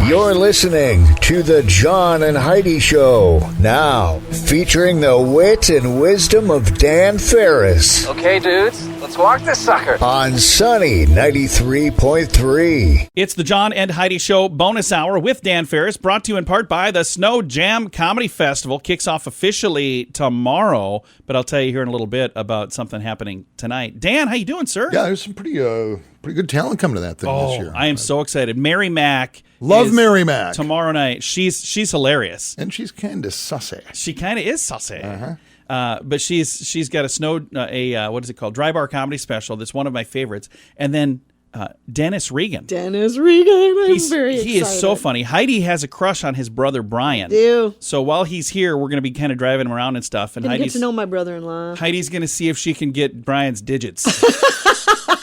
You're listening to the John and Heidi Show, now featuring the wit and wisdom of Dan Farris. Okay, dudes, let's walk this sucker. On Sunny 93.3. It's the John and Heidi Show bonus hour with Dan Farris, brought to you in part by the Snow Jam Comedy Festival. Kicks off officially tomorrow, but I'll tell you here in a little bit about something happening tonight. Dan, how you doing, sir? Yeah, there's some pretty good talent coming to that thing this year. I am so excited. Mary Mack. Love Mary Mack. Tomorrow night. She's hilarious. And she's kind of sussy. She kind of is sussy. But she's got what is it called? Dry Bar Comedy Special. That's one of my favorites. And then Dennis Regan. I'm very excited. He is so funny. Heidi has a crush on his brother Brian. Do. So while he's here, we're going to be kind of driving him around and stuff. And Get to know my brother-in-law. Heidi's going to see if she can get Brian's digits.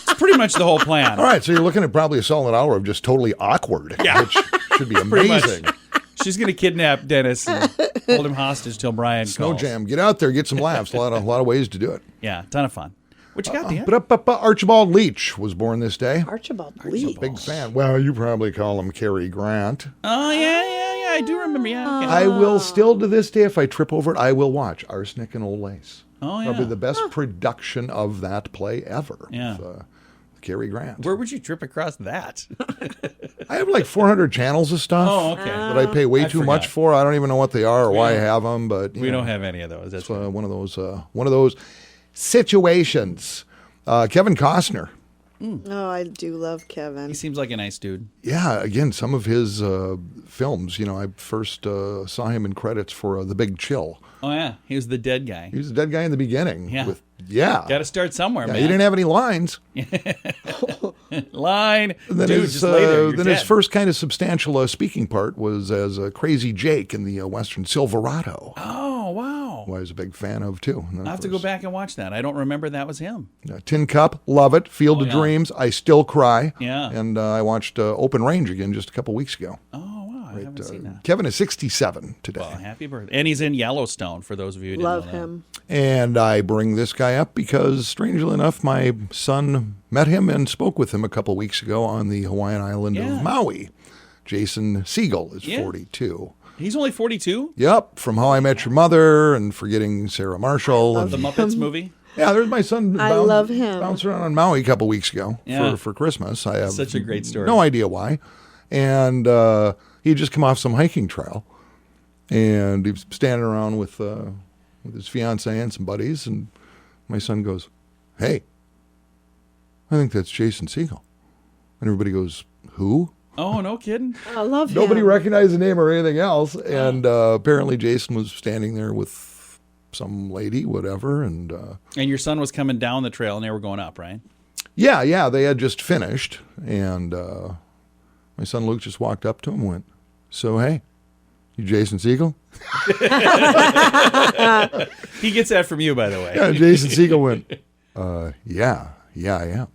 It's pretty much the whole plan. All right, so you're looking at probably a solid hour of just totally awkward, which should be amazing. She's going to kidnap Dennis and hold him hostage till Brian Snow calls. Jam, get out there, get some laughs. A lot of ways to do it. Yeah, ton of fun. What you got, Dan? Archibald Leach was born this day. Archibald Leach. Big fan. Well, you probably call him Cary Grant. Oh, yeah, I do remember, yeah. Okay. I will still, to this day, if I trip over it, I will watch Arsenic and Old Lace. Oh, yeah. Probably the best production of that play ever. Yeah. With, Cary Grant. Where would you trip across that? I have like 400 channels of stuff. Oh, okay. That I pay way too much for. I don't even know what they are or why I have them, but We don't have any of those. That's it's one of those situations. Kevin Costner. Oh, I do love Kevin. He seems like a nice dude. Yeah, again, some of his films. I first saw him in credits for The Big Chill. Oh, yeah. He was the dead guy. He was the dead guy in the beginning. Yeah. Got to start somewhere, man. He didn't have any lines. Line. And then Dude, his, just lay there. You're then dead. his first kind of substantial speaking part was as Crazy Jake in the Western Silverado. Oh, wow. Who I was a big fan of, too. I'll have to go back and watch that. I don't remember that was him. Tin Cup, love it. Field of Dreams, I Still Cry. Yeah. And I watched Open Range again just a couple weeks ago. Oh, wow. I haven't seen that. Kevin is 67 today. Well, happy birthday. And he's in Yellowstone, for those of you who didn't Love know that. him. And I bring this guy up because, strangely enough, my son met him and spoke with him a couple weeks ago on the Hawaiian island of Maui. Jason Segel is 42. He's only 42? Yep, from How I Met Your Mother and Forgetting Sarah Marshall. And The Muppets movie? yeah, there's my son. I love him. Bounced around on Maui a couple weeks ago for Christmas. I have Such a great story. No idea why. And he had just come off some hiking trail. And he was standing around with his fiancée and some buddies. And my son goes, "Hey, I think that's Jason Segel." And everybody goes, "Who?" Oh, no kidding? I love him. Nobody recognized the name or anything else. And apparently Jason was standing there with some lady, whatever. And And your son was coming down the trail and they were going up, right? yeah, they had just finished. And my son Luke just walked up to him and went, "So, hey, you Jason Segel?" He gets that from you, by the way. Yeah, Jason Segel went, yeah, I am.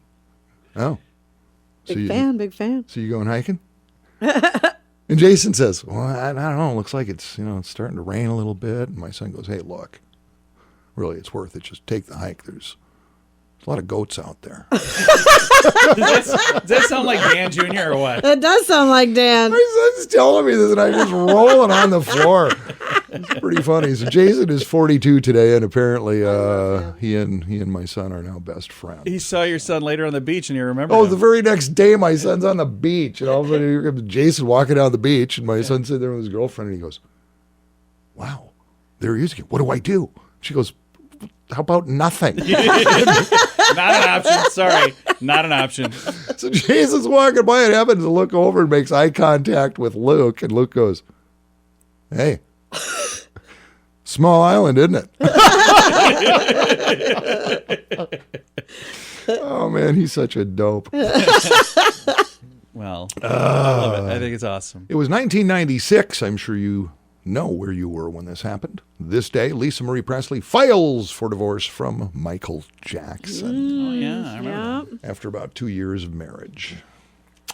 Oh. Big fan. So you going hiking? And Jason says, "Well, I don't know. It looks like it's starting to rain a little bit." And my son goes, "Hey, look, really, it's worth it. Just take the hike. There's a lot of goats out there." Does that sound like Dan Jr. or what? It does sound like Dan. My son's telling me this, and I'm just rolling on the floor. It's pretty funny. So Jason is 42 today, and apparently he and my son are now best friends. He saw your son later on the beach and you remember Oh, him. the very next day, my son's on the beach, and all of a sudden here comes Jason walking down the beach, and my son's sitting there with his girlfriend, and he goes, "Wow, there he is again. What do I do?" She goes, "How about nothing?" Not an option. Sorry. Not an option. So Jason's walking by and happens to look over and makes eye contact with Luke, and Luke goes, "Hey, small island, isn't it?" Oh, man, he's such a dope. Well, I love it. I think it's awesome. It was 1996. I'm sure you know where you were when this happened. This day, Lisa Marie Presley files for divorce from Michael Jackson Oh, yeah. I remember. after about 2 years of marriage.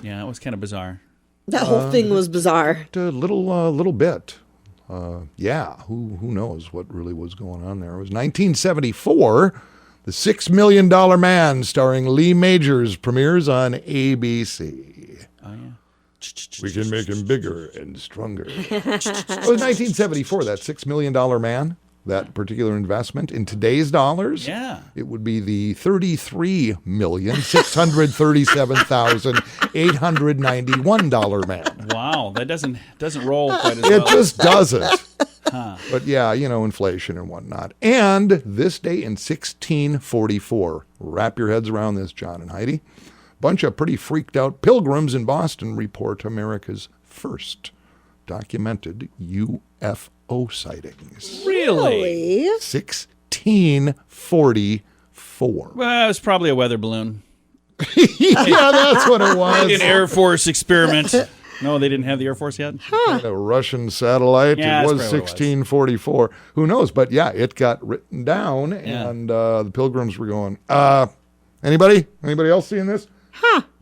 Yeah, it was kind of bizarre. That whole thing was bizarre. A little bit. Who knows what really was going on there. It was 1974. The $6 Million Man, starring Lee Majors, premieres on ABC. Oh, yeah. We can make him bigger and stronger. It was 1974, that $6 million man, that particular investment. In today's dollars, it would be the $33,637,891 man. Wow, that doesn't roll quite as well. It just doesn't. But yeah, inflation and whatnot. And this day in 1644, wrap your heads around this, John and Heidi. Bunch of pretty freaked out pilgrims in Boston report America's first documented UFO sightings. Really? 1644. Well, it was probably a weather balloon. Yeah, that's what it was. An Air Force experiment. No, they didn't have the Air Force yet? A Russian satellite. Yeah, it was 1644. Who knows? But yeah, it got written down, and the pilgrims were going, anybody else seeing this?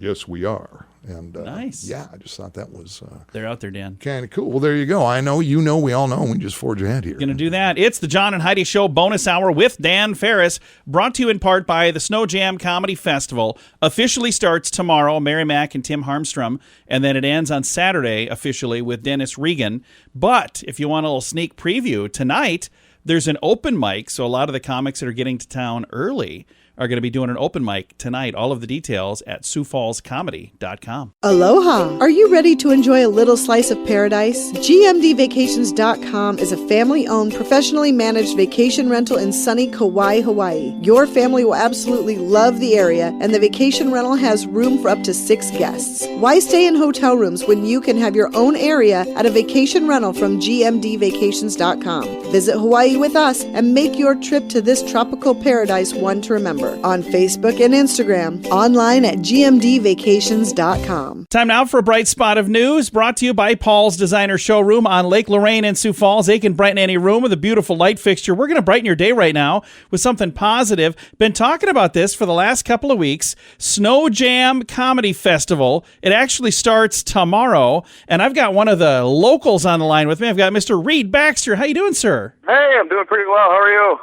Yes, we are. And nice. Yeah, I just thought that was they're out there, Dan. Kind of cool. Well, there you go. I know, we all know. We just forge ahead here. Going to do that. It's the John and Heidi Show bonus hour with Dan Farris, brought to you in part by the Snow Jam Comedy Festival. Officially starts tomorrow, Mary Mack and Tim Harmstrom, and then it ends on Saturday officially with Dennis Regan. But if you want a little sneak preview, tonight there's an open mic, so a lot of the comics that are getting to town early are going to be doing an open mic tonight. All of the details at SiouxFallsComedy.com. Aloha! Are you ready to enjoy a little slice of paradise? GMDVacations.com is a family-owned, professionally managed vacation rental in sunny Kauai, Hawaii. Your family will absolutely love the area, and the vacation rental has room for up to 6 guests. Why stay in hotel rooms when you can have your own area at a vacation rental from GMDVacations.com? Visit Hawaii with us and make your trip to this tropical paradise one to remember. On Facebook and Instagram, online at gmdvacations.com. Time now for a bright spot of news, brought to you by Paul's Designer Showroom on Lake Lorraine in Sioux Falls. They can brighten any room with a beautiful light fixture. We're going to brighten your day right now with something positive. Been talking about this for the last couple of weeks. Snow Jam Comedy Festival. It actually starts tomorrow, and I've got one of the locals on the line with me. I've got Mr. Reed Baxter. How you doing, sir? Hey, I'm doing pretty well. How are you?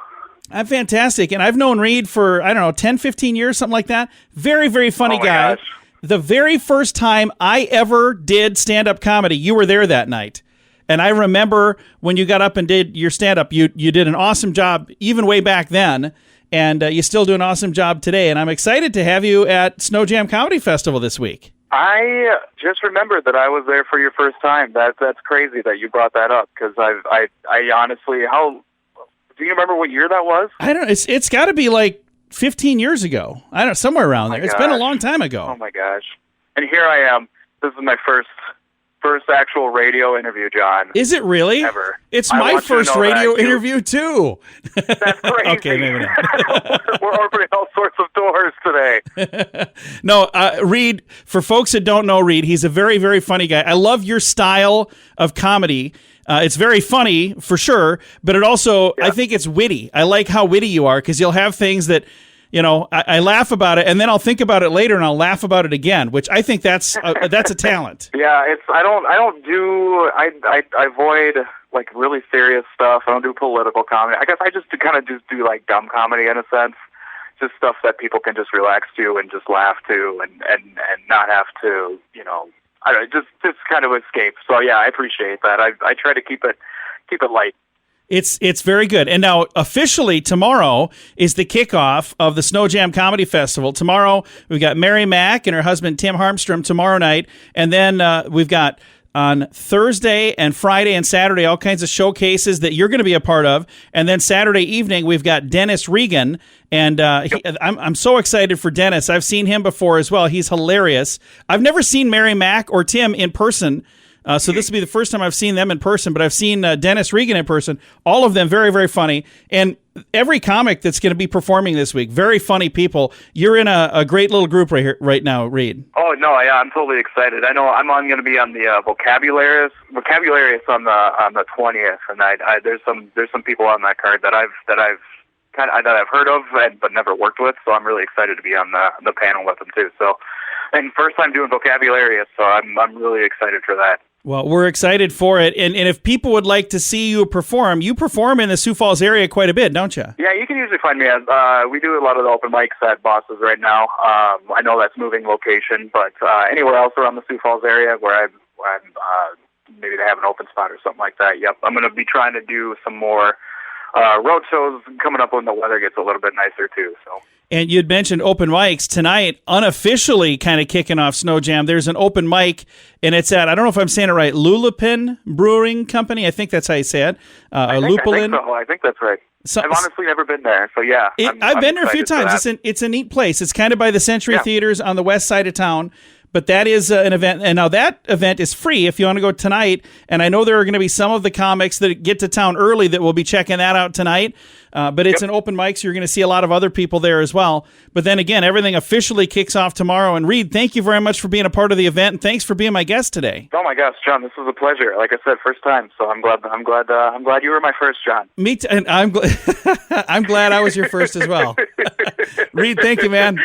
I'm fantastic, and I've known Reed for, 10, 15 years, something like that. Very, very funny guy. Gosh. The very first time I ever did stand-up comedy, you were there that night. And I remember when you got up and did your stand-up, you did an awesome job, even way back then, and you still do an awesome job today. And I'm excited to have you at Snow Jam Comedy Festival this week. I just remembered that I was there for your first time. That's crazy that you brought that up, because I honestly, do you remember what year that was? I don't know. It's got to be like 15 years ago. I don't know, somewhere around there. It's been a long time ago. Oh my gosh! And here I am. This is my first actual radio interview, John. Is it really? Ever. It's my first radio interview too. That's crazy. Okay, maybe not. We're opening all sorts of doors today. No, Reed, for folks that don't know Reed, he's a very, very funny guy. I love your style of comedy. It's very funny, for sure, but it also, I think it's witty. I like how witty you are, because you'll have things that, I laugh about it, and then I'll think about it later, and I'll laugh about it again, which I think that's a talent. Yeah, I avoid like really serious stuff. I don't do political comedy. I guess I just do like dumb comedy in a sense. Just stuff that people can just relax to and just laugh to and not have to, I don't know, just kind of escape. So yeah, I appreciate that. I try to keep it light. It's very good. And now officially tomorrow is the kickoff of the Snow Jam Comedy Festival. Tomorrow we've got Mary Mack and her husband Tim Harmstrom tomorrow night, and then we've got on Thursday and Friday and Saturday all kinds of showcases that you're going to be a part of, and then Saturday evening we've got Dennis Regan, and I'm so excited for Dennis. I've seen him before as well. He's hilarious. I've never seen Mary Mack or Tim in person. So this will be the first time I've seen them in person, but I've seen Dennis Regan in person. All of them very, very funny. And every comic that's going to be performing this week, very funny people. You're in a great little group right now, Reed. Oh, no, yeah, I'm totally excited. I know I'm going to be on the Vocabularious on the 20th, and there's some people on that card that I've heard of but never worked with, so I'm really excited to be on the panel with them too. So, and first time doing Vocabularious, so I'm really excited for that. Well, we're excited for it. And if people would like to see you perform in the Sioux Falls area quite a bit, don't you? Yeah, you can usually find me at, we do a lot of the open mics at Bosses right now. I know that's moving location, but anywhere else around the Sioux Falls area where I'm maybe they have an open spot or something like that. Yep, I'm going to be trying to do some more road shows coming up when the weather gets a little bit nicer too. So. And you'd mentioned open mics tonight, unofficially kind of kicking off Snow Jam. There's an open mic, and it's at, I don't know if I'm saying it right, Lulapin Brewing Company. I think that's how you say it. I think so. I think that's right. I've honestly never been there, so yeah. I've been there a few times. It's a neat place. It's kind of by the Century Theaters on the west side of town. But that is an event, and now that event is free if you want to go tonight. And I know there are going to be some of the comics that get to town early that will be checking that out tonight. But it's an open mic, so you're going to see a lot of other people there as well. But then again, everything officially kicks off tomorrow. And Reed, thank you very much for being a part of the event, and thanks for being my guest today. Oh my gosh, John, this was a pleasure. Like I said, first time, so I'm glad you were my first, John. Me too, and I'm glad I was your first as well. Reed, thank you, man.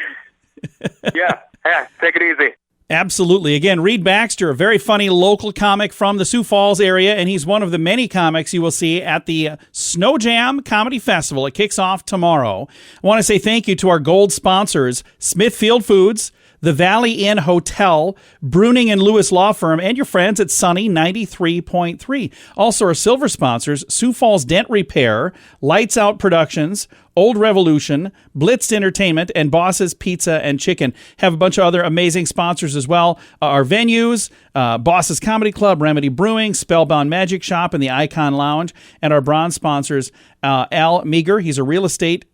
Yeah, take it easy. Absolutely. Again, Reed Baxter, a very funny local comic from the Sioux Falls area, and he's one of the many comics you will see at the Snow Jam Comedy Festival. It kicks off tomorrow. I want to say thank you to our gold sponsors, Smithfield Foods, the Valley Inn Hotel, Bruning and Lewis Law Firm, and your friends at Sunny 93.3. Also our silver sponsors, Sioux Falls Dent Repair, Lights Out Productions, Old Revolution, Blitzed Entertainment, and Boss's Pizza and Chicken. Have a bunch of other amazing sponsors as well. Our venues, Boss's Comedy Club, Remedy Brewing, Spellbound Magic Shop, and the Icon Lounge. And our bronze sponsors, Al Meager. He's a real estate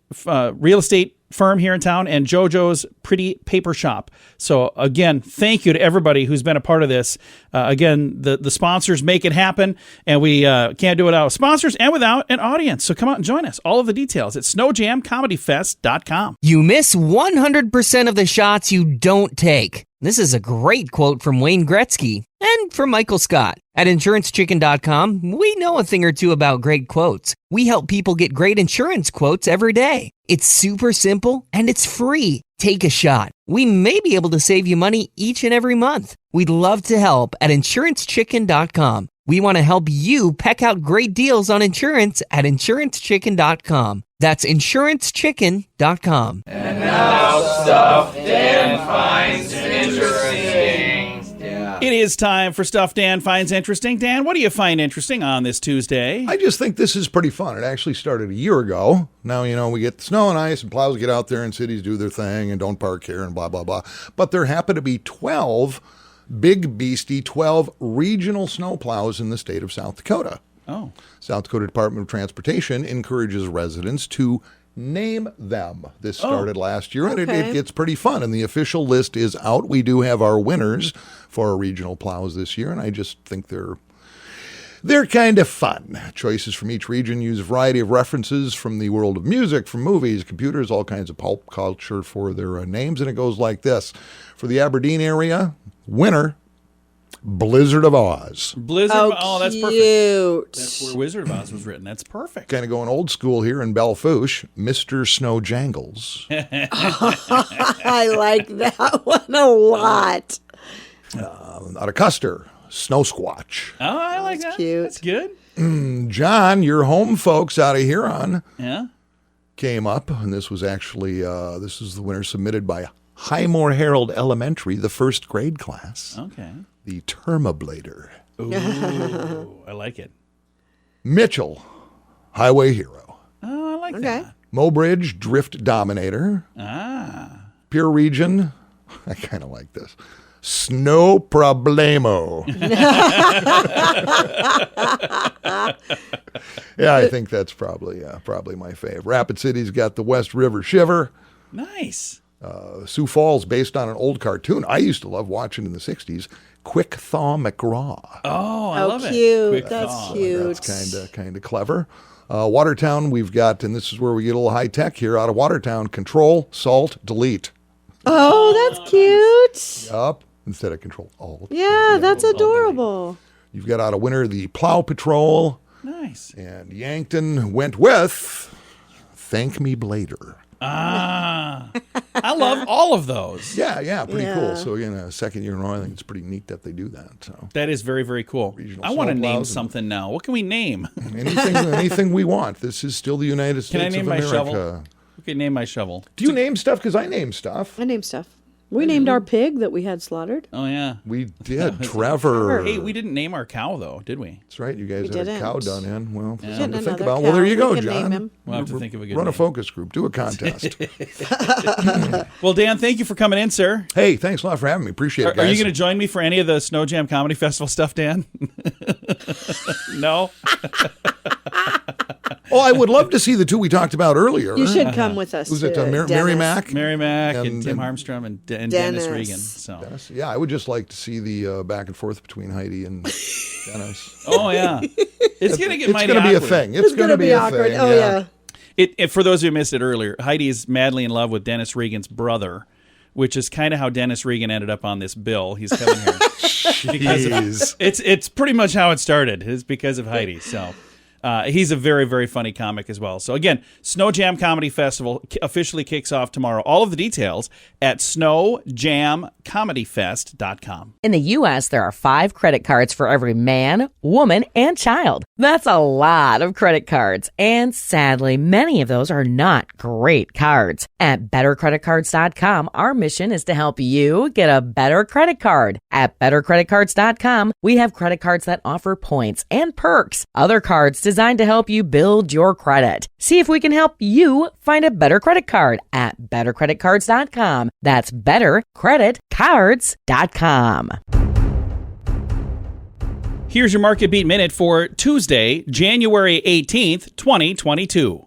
firm here in town, and JoJo's Pretty Paper Shop. So again, thank you to everybody who's been a part of this. Again, the sponsors make it happen, and we can't do it without sponsors and without an audience. So come out and join us. All of the details at snowjamcomedyfest.com. You miss 100% of the shots you don't take. This is a great quote from Wayne Gretzky and from Michael Scott. At InsuranceChicken.com, we know a thing or two about great quotes. We help people get great insurance quotes every day. It's super simple and it's free. Take a shot. We may be able to save you money each and every month. We'd love to help at InsuranceChicken.com. We want to help you peck out great deals on insurance at InsuranceChicken.com. That's InsuranceChicken.com. And now stuff Dan finds interesting. Yeah. It is time for Stuff Dan Finds Interesting. Dan, what do you find interesting on this Tuesday? I just think this is pretty fun. It actually started a year ago. Now, we get snow and ice and plows get out there and cities do their thing and don't park here and blah, blah, blah. But there happen to be 12 big beastie 12 regional snow plows in the state of South Dakota. Oh. South Dakota Department of Transportation encourages residents to name them. This started last year, and it gets pretty fun. And the official list is out. We do have our winners for our regional plows this year, and I just think they're kind of fun. Choices from each region use a variety of references from the world of music, from movies, computers, all kinds of pulp culture for their names, and it goes like this. For the Aberdeen area, winner, Blizzard of Oz. Oh, that's perfect. That's where Wizard of Oz was written. That's perfect. Kind of going old school here in Belfouche, Mr. Snow Jangles. I like that one a lot. Out of Custer, Snow Squatch. Oh, I like that. Cute. That's good. John, your home folks out of Huron came up, and this was actually, this is the winner submitted by Highmore Herald Elementary, the first grade class. Okay. The Termablader. Ooh, I like it. Mitchell, Highway Hero. Oh, I like that. Mobridge, Drift Dominator. Pure Region, I kind of like this. Snow Problemo. Yeah, I think that's probably my fave. Rapid City's got the West River Shiver. Nice. Sioux Falls, based on an old cartoon I used to love watching in the 60s, Quick Thaw McGraw. Oh, I love cute. it. That's cute. That's kind of clever. Watertown, we've got, and this is where we get a little high tech here, out of Watertown, Control, Salt, Delete. Oh, that's cute. Yup, instead of Control, Alt. Yeah, that's adorable. You've got out of winter the Plow Patrol. Nice. And Yankton went with Thank Me Blader. Ah, I love all of those. Yeah, pretty Yeah. cool. So again, a second year in a row, I think it's pretty neat that they do that. So That is very, very cool. Regional I want to snowplows name and- something now. What can we name? anything we want. This is still the United Can I States name of my America. shovel? We can name my shovel. Do you name stuff? Because I name stuff. I named stuff. We named our pig that we had slaughtered. Oh, yeah. We did. Trevor. Hey, we didn't name our cow, though, did we? That's right. You guys We had a didn't. cow done in. Well, something to Getting think another about. cow. Well, there you go, We can name John. him. We'll have to think of a good Run a name. focus group. Do a contest. Well, Dan, thank you for coming in, sir. Hey, thanks a lot for having me. Appreciate it, guys. Are you going to join me for any of the Snow Jam Comedy Festival stuff, Dan? No? Oh, I would love to see the two we talked about earlier. You should come with us. Who's it? to Mary Dennis. Mack? Mary Mack and Tim and- Harmstrom and Dennis Regan. So. Dennis? Yeah, I would just like to see the back and forth between Heidi and Dennis. Oh, yeah. It's going to get It's mighty going to be a awkward. thing. It's going to be a awkward. thing. Oh, yeah. For those who missed it earlier, Heidi is madly in love with Dennis Regan's brother, which is kind of how Dennis Regan ended up on this bill. He's coming here. Jeez. It's pretty much how it started. It's because of Heidi. So he's a very, very funny comic as well. So again, Snow Jam Comedy Festival officially kicks off tomorrow. All of the details at snowjamcomedyfest.com. In the U.S., there are 5 credit cards for every man, woman, and child. That's a lot of credit cards. And sadly, many of those are not great cards. At bettercreditcards.com, our mission is to help you get a better credit card. At bettercreditcards.com, we have credit cards that offer points and perks. Other cards designed to help you build your credit. See if we can help you find a better credit card at bettercreditcards.com. That's bettercreditcards.com. Here's your Market Beat Minute for Tuesday, January 18th, 2022.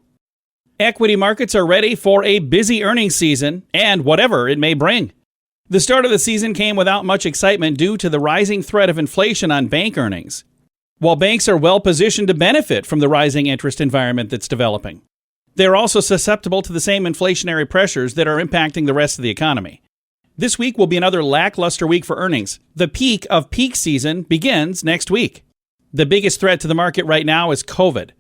Equity markets are ready for a busy earnings season and whatever it may bring. The start of the season came without much excitement due to the rising threat of inflation on bank earnings. While banks are well positioned to benefit from the rising interest environment that's developing, they're also susceptible to the same inflationary pressures that are impacting the rest of the economy. This week will be another lackluster week for earnings. The peak of peak season begins next week. The biggest threat to the market right now is COVID.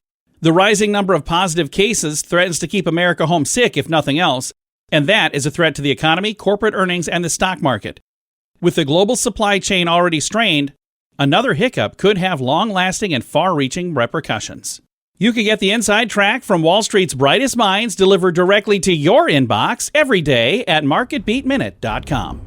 The rising number of positive cases threatens to keep America homesick, if nothing else, and that is a threat to the economy, corporate earnings, and the stock market. With the global supply chain already strained, another hiccup could have long-lasting and far-reaching repercussions. You can get the inside track from Wall Street's brightest minds delivered directly to your inbox every day at marketbeatminute.com.